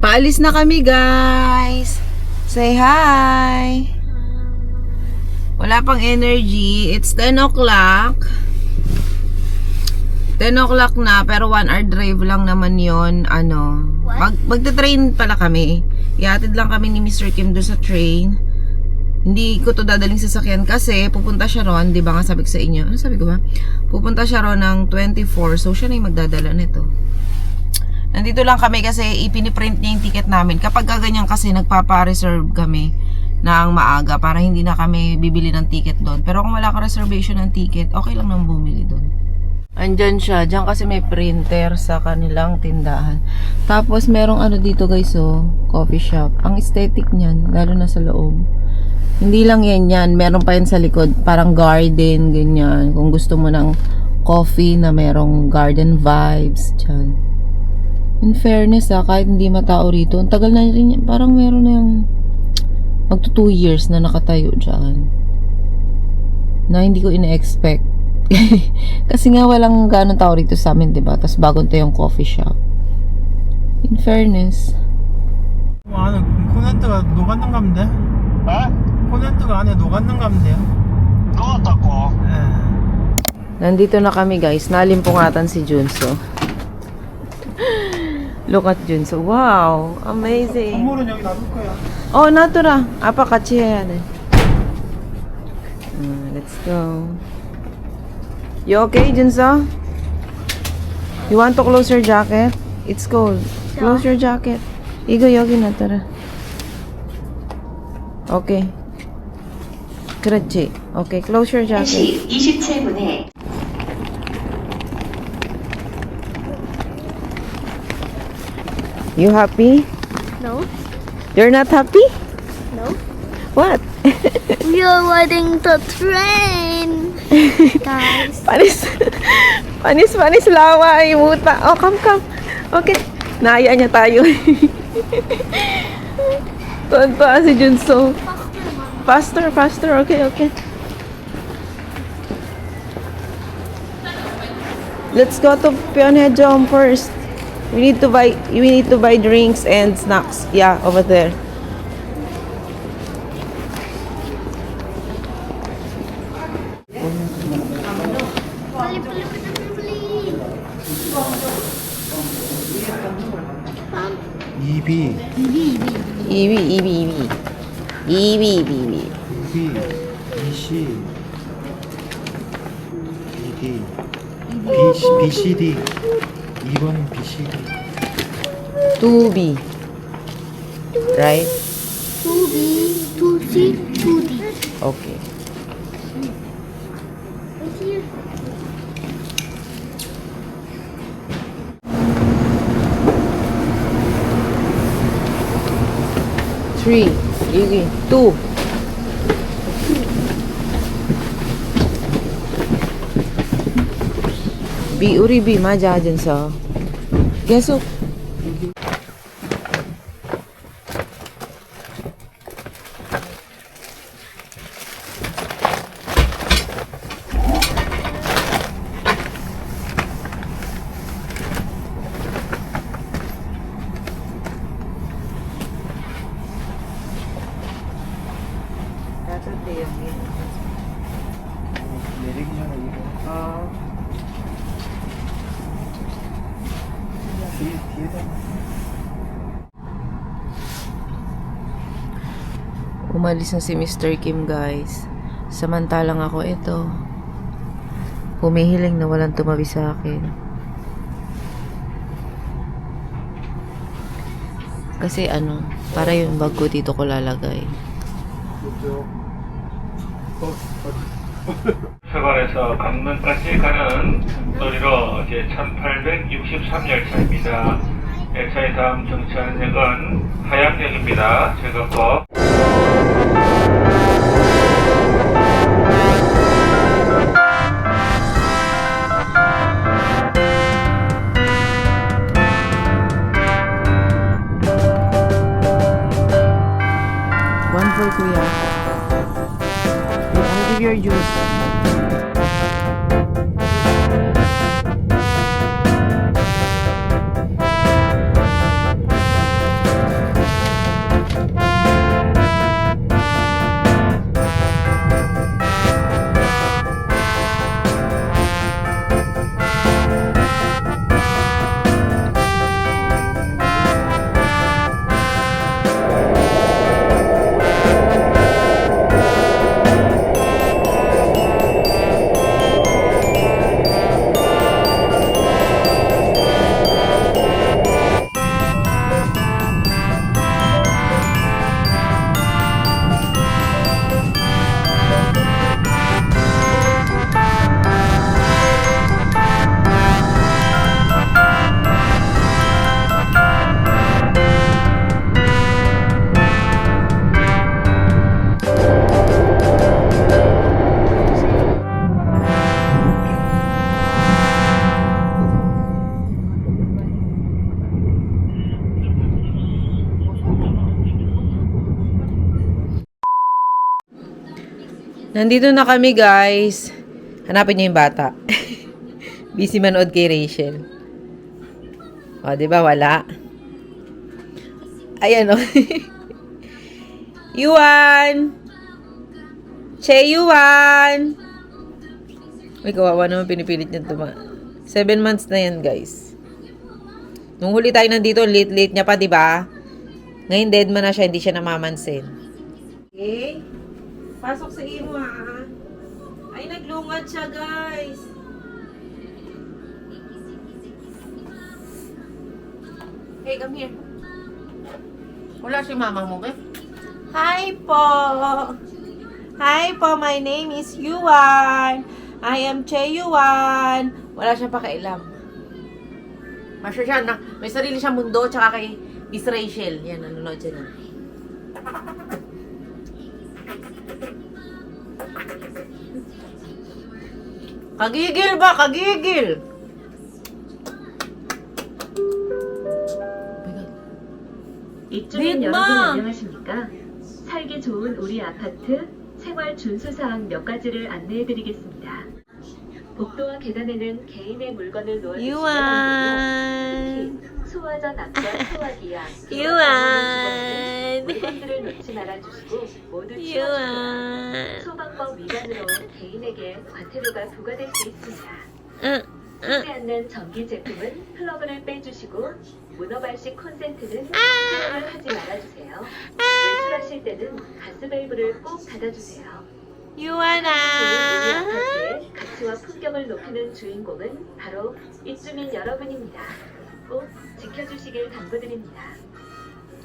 Paalis na kami, guys. Say hi. Wala pang energy. It's 10 o'clock. 10 o'clock na, pero 1 hour drive lang naman yon. Magta-train pala kami. Ihatid lang kami ni Mr. Kim doon sa train. Hindi ko to dadaling sasakyan kasi pupunta siya ron, di ba nga sabi ko sa inyo? Ano sabi ko ba? Pupunta siya ron ng 24, so siya na yung magdadala nito. Nandito lang kami kasi ipiniprint niya yung ticket namin. Kapag ganyan kasi nagpapa-reserve kami ng maaga para hindi na kami bibili ng ticket doon. Pero kung wala ka reservation ng ticket, okay lang nang bumili doon. Andyan siya. Diyan kasi may printer sa kanilang tindahan. Tapos merong ano dito guys, coffee shop. Ang aesthetic niyan, lalo na sa loob. Hindi lang yan. Meron pa yan sa likod. Parang garden, ganyan. Kung gusto mo ng coffee na merong garden vibes, dyan. In fairness kahit hindi matao rito, ang tagal na rin yan. Parang meron na yung magto 2 years na nakatayo dyan. Na hindi ko ina-expect. Kasi nga walang ganong tao rito sa amin, diba? Tapos bagong tayong coffee shop. In fairness. 코난트가 녹았는 가면 돼? 에? 코난트가 안에 녹았는 가면 돼요? 녹았다고. Nandito na kami guys. Nalimpungatan si Junso. Look at Junso. Wow! Amazing! 선물은 여기 놔둘 거야. Oh, natura. Apa 같이 해야 돼. Let's go. You okay, Junso? You want to close your jacket? It's cold. Close your jacket. 이거 여기 놔둬라. Okay. 그렇지. Okay, close your jacket. 1시 27분에 You happy? No, You're not happy? no. What? We are riding the train, guys. Panis laway, muta. Oh, come. Okay. Naaya niya tayo. Tuwan-tuwa si Junso. Faster. Okay. Let's go to Pyeongjong first. We need to buy drinks and snacks. Yeah, over there. 이비. 이비. 이시. 이디. BCD. 2번은 BCD. 2B. Right? 2B, 2C, 2D. Okay. Three. 여기 2. B 우리 B 맞아 준서. 계속. 내리기 전에 이거. 뒤에다. Umalis na si Mr. Kim, guys. Samantalang ako ito. Humihiling na walang tumabi sa akin. Kasi para yung bag ko dito ko lalagay. 서관에서 강릉까지 가는 도리로 제1863열차입니다. 열차의 다음 정차역은 하양역입니다. 즐겁고 One for Kuya. I'll give your juice. Nandito na kami, guys. Hanapin niyo yung bata. Busy manood kay Rachel. O, di ba? Wala. Ayan, o. Yuan! Che Yuan! May kawawa naman pinipilit niya tuma. 7 months na yan, guys. Nung huli tayo nandito, late niya pa, di ba? Ngayon, dead man na siya, hindi siya namamansin. Okay. Pasok sa imo, ha? Ay, naglungad siya, guys. Hey, come here. Wala si mama mo, eh? Hi po! Hi po, my name is Yuan. I am Che Yuan. Wala siyang pakailam. Masya siya na, may sarili siyang mundo, tsaka kay Miss Rachel. Yan, nanonood siya na. Kagigil ba? Kagigil! 입주민 네, 여러분 마. 안녕하십니까? 살기 좋은 우리 아파트 생활 준수사항 몇 가지를 안내해드리겠습니다. 복도와 계단에는 개인의 물건을 놓을 수 유한. 특히 소화전 앞과 소화기와 유한. 물건들을 놓지 말아주시고 모두 치워주세요. 유한. 소방법 위반으로 개인에게 과태료가 부과될 수 있습니다. 응. 쓰지 않는 전기 제품은 플러그를 빼주시고 문어발식 콘센트는 사용을 하지 말아주세요. 외출하실 때는 가스 밸브를 꼭 닫아주세요. 우리 유한아. 아파트의 가치와 품격을 높이는 주인공은 바로 입주민 여러분입니다. 꼭 지켜주시길 당부드립니다.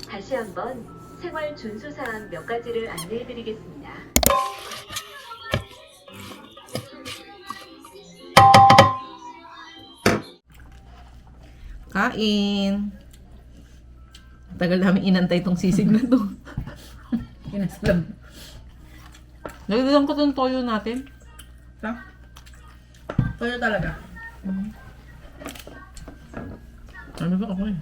다시 한번 생활 준수사항 몇 가지를 안내해드리겠습니다. Kain. Tagal namin inantay tong sisig na to. Inasalam. Nagdalang ko itong toyo natin. Ha? Toyo talaga. Ano ba ako eh?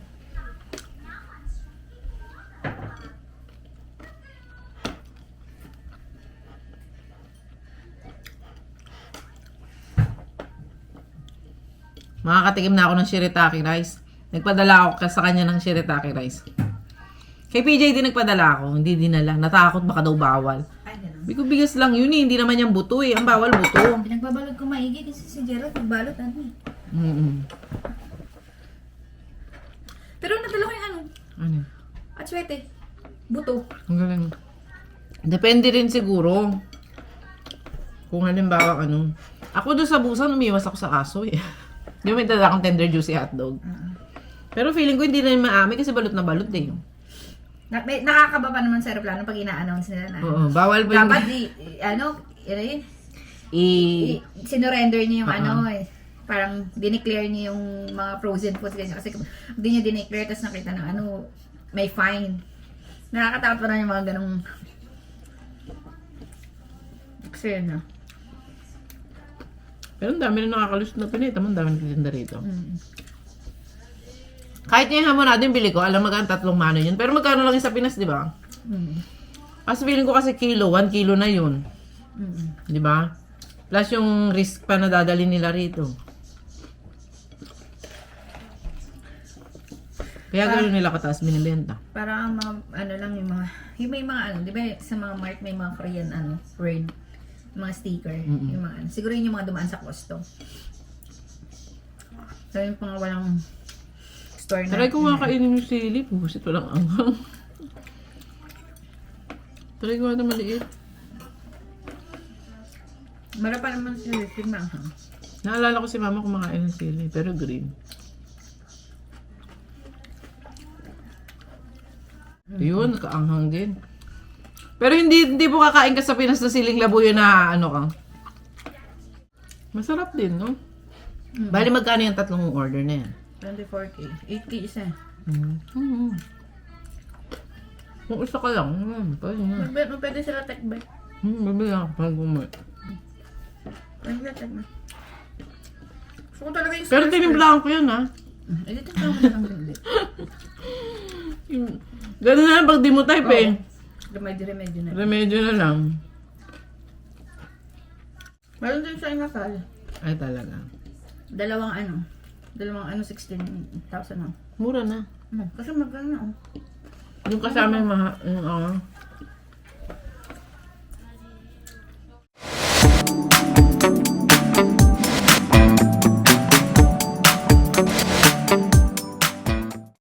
Makakatikim na ako ng shirataki rice. Nagpadala ako sa kanya ng shirataki rice. Kay PJ din nagpadala ako. Hindi dinala. Natakot baka daw bawal. Ay, gano'n. Bigo bigas lang yun eh. Hindi naman yung buto eh. Ang bawal buto. Pinagbabalot ko maigi kasi si Gerald nagbalot ano eh. Pero nadala ko yung ano, Ano? atswete. Buto. Ang galing. Depende rin siguro. Kung halimbawa ano. Ako doon sa busan, umiwas ako sa aso eh. Di ba may dala akong tender juicy hotdog? Pero feeling ko hindi na yung maami kasi balot na balot eh. Nakakaba pa naman sa aeroplano pag ina-announce nila na. Oo, bawal pa yung... Dapat sinurrender niyo yung ano eh. Parang dineclare niyo yung mga frozen foods ganyan. Kasi kung hindi niyo dineclare tapos nakita ng ano, may fine. Nakakatakot pa na yung mga ganong... Kasi yun na. Pero ang dami na nakakalusot na pinita mo, ang dami na titinda rito. Kahit yung hamon natin bili ko, alam magkano 3 mano yun. Pero magkano lang yung sa Pinas, di ba? Kasi feeling ko kasi kilo, 1 kilo na yun. Di ba? Plus yung risk pa na dadali nila rito. Kaya gano'n nila kataas binibenta. Para mga, ano lang yung may mga ano, di ba sa mga mart may mga Korean ano, word, mga sticker, yung mga ano. Siguro yun yung mga dumaan sa custom. So yung mga walang store na. Try ko nga kainin yung sili, busit walang anghang. Try ko nga na maliit. Mara pa naman si Richard Manghang. Naalala ko si mama kumakain ng sili, pero green. Yun, nakaanghang din. Pero hindi po kakain ka sa Pinas na siling labuyo na ano ka. Masarap din, no? Bali magkano yung 3 order na yan? 24K. 8K isa. Kung isa ka lang, pwede na. Pwede sila tech-buy. Bibili ako pag bumay. Pwede sila tech-buy. Gusto ko talaga yung Pero tinimplahan ko yun, ha? Edit ko na lang din. Ganun na lang pag di mo type, eh. Remedyo na. Remedyo na lang. Meron din sa Inasal. Ay talaga. Dalawang 16,000 na. Mura na. Kasi magkano na, oh. Yung kasama yung mga,